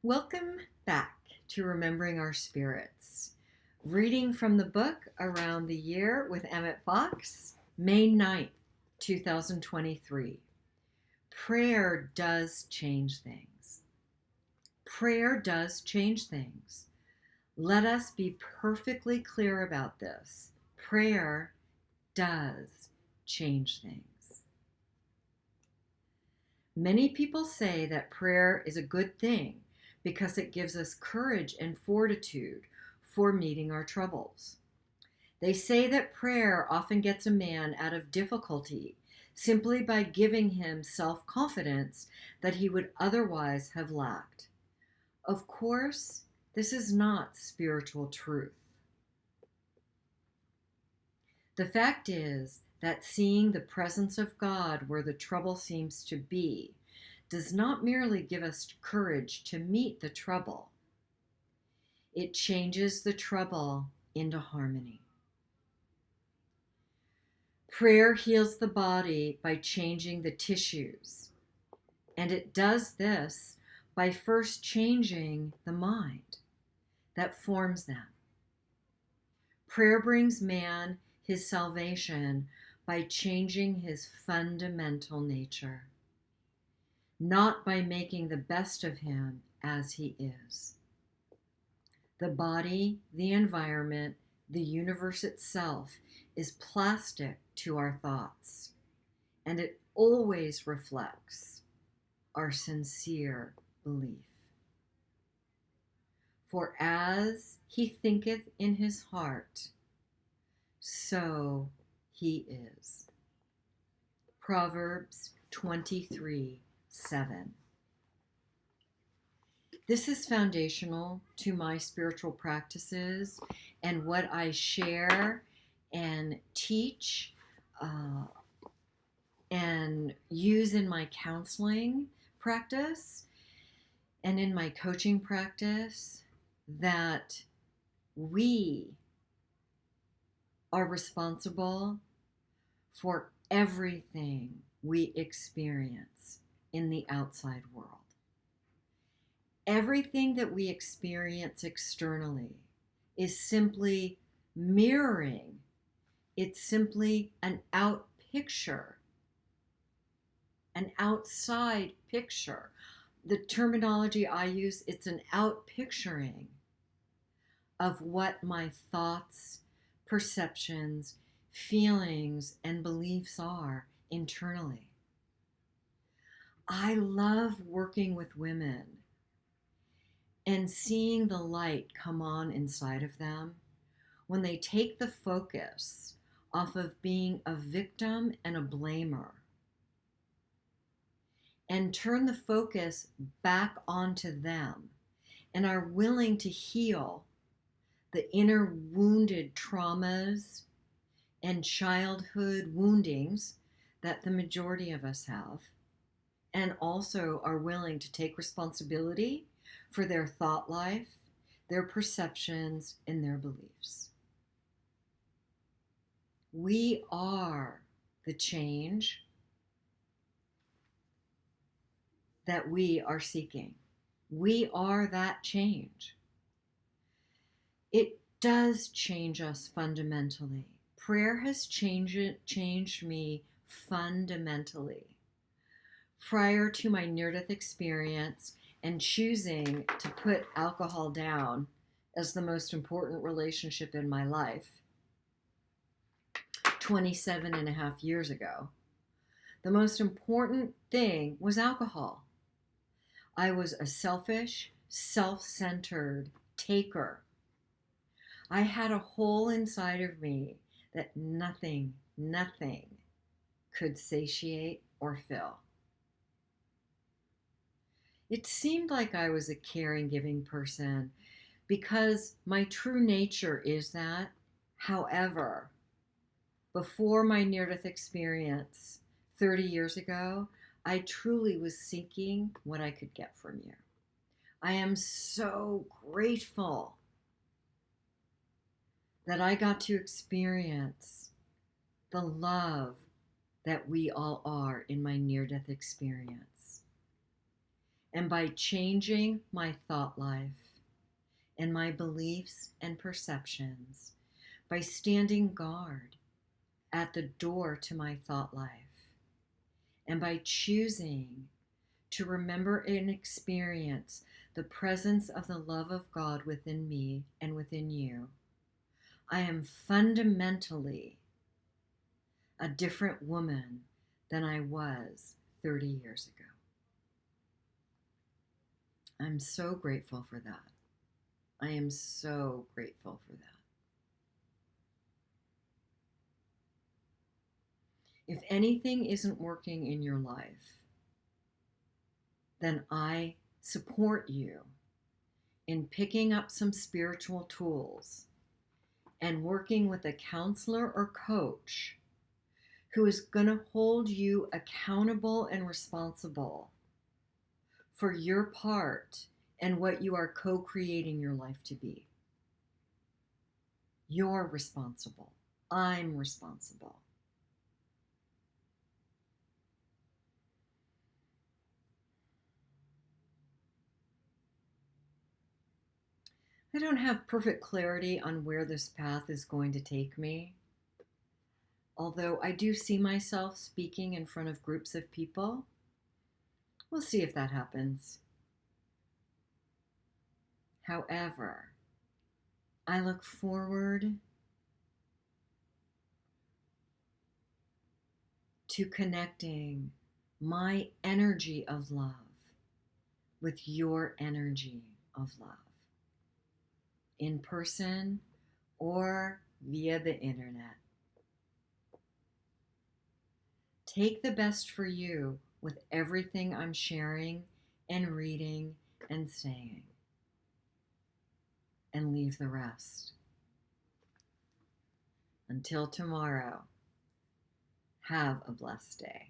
Welcome back to Remembering Our Spirits. Reading from the book Around the Year with Emmett Fox, May 9th, 2023. Prayer does change things. Prayer does change things. Let us be perfectly clear about this. Prayer does change things. Many people say that prayer is a good thing because it gives us courage and fortitude for meeting our troubles. They say that prayer often gets a man out of difficulty simply by giving him self-confidence that he would otherwise have lacked. Of course, this is not spiritual truth. The fact is that seeing the presence of God where the trouble seems to be does not merely give us courage to meet the trouble. It changes the trouble into harmony. Prayer heals the body by changing the tissues, and it does this by first changing the mind that forms them. Prayer brings man his salvation by changing his fundamental nature, not by making the best of him as he is. The body, the environment, the universe itself is plastic to our thoughts, and it always reflects our sincere belief. For as he thinketh in his heart, so he is. Proverbs 23:7. This is foundational to my spiritual practices and what I share and teach and use in my counseling practice and in my coaching practice, that we are responsible for everything we experience in the outside world. Everything that we experience externally is simply mirroring. It's simply an out picture, an outside picture. The terminology I use, it's an out picturing of what my thoughts, perceptions, feelings, and beliefs are internally. I love working with women and seeing the light come on inside of them when they take the focus off of being a victim and a blamer and turn the focus back onto them and are willing to heal the inner wounded traumas and childhood woundings that the majority of us have, and also are willing to take responsibility for their thought life, their perceptions, and their beliefs. We are the change that we are seeking. We are that change. It does change us fundamentally. Prayer has changed me fundamentally. Prior to my near-death experience and choosing to put alcohol down as the most important relationship in my life 27 and a half years ago, the most important thing was alcohol. I was a selfish, self-centered taker. I had a hole inside of me that nothing could satiate or fill. It seemed like I was a caring, giving person because my true nature is that. However, before my near-death experience 30 years ago, I truly was seeking what I could get from you. I am so grateful that I got to experience the love that we all are in my near-death experience. And by changing my thought life and my beliefs and perceptions, by standing guard at the door to my thought life, and by choosing to remember and experience the presence of the love of God within me and within you, I am fundamentally a different woman than I was 30 years ago. I'm so grateful for that. I am so grateful for that. If anything isn't working in your life, then I support you in picking up some spiritual tools and working with a counselor or coach who is going to hold you accountable and responsible for your part and what you are co-creating your life to be. You're responsible. I'm responsible. I don't have perfect clarity on where this path is going to take me, although I do see myself speaking in front of groups of people. We'll see if that happens. However, I look forward to connecting my energy of love with your energy of love, in person or via the internet. Take the best for you with everything I'm sharing and reading and saying, and leave the rest. Until tomorrow, have a blessed day.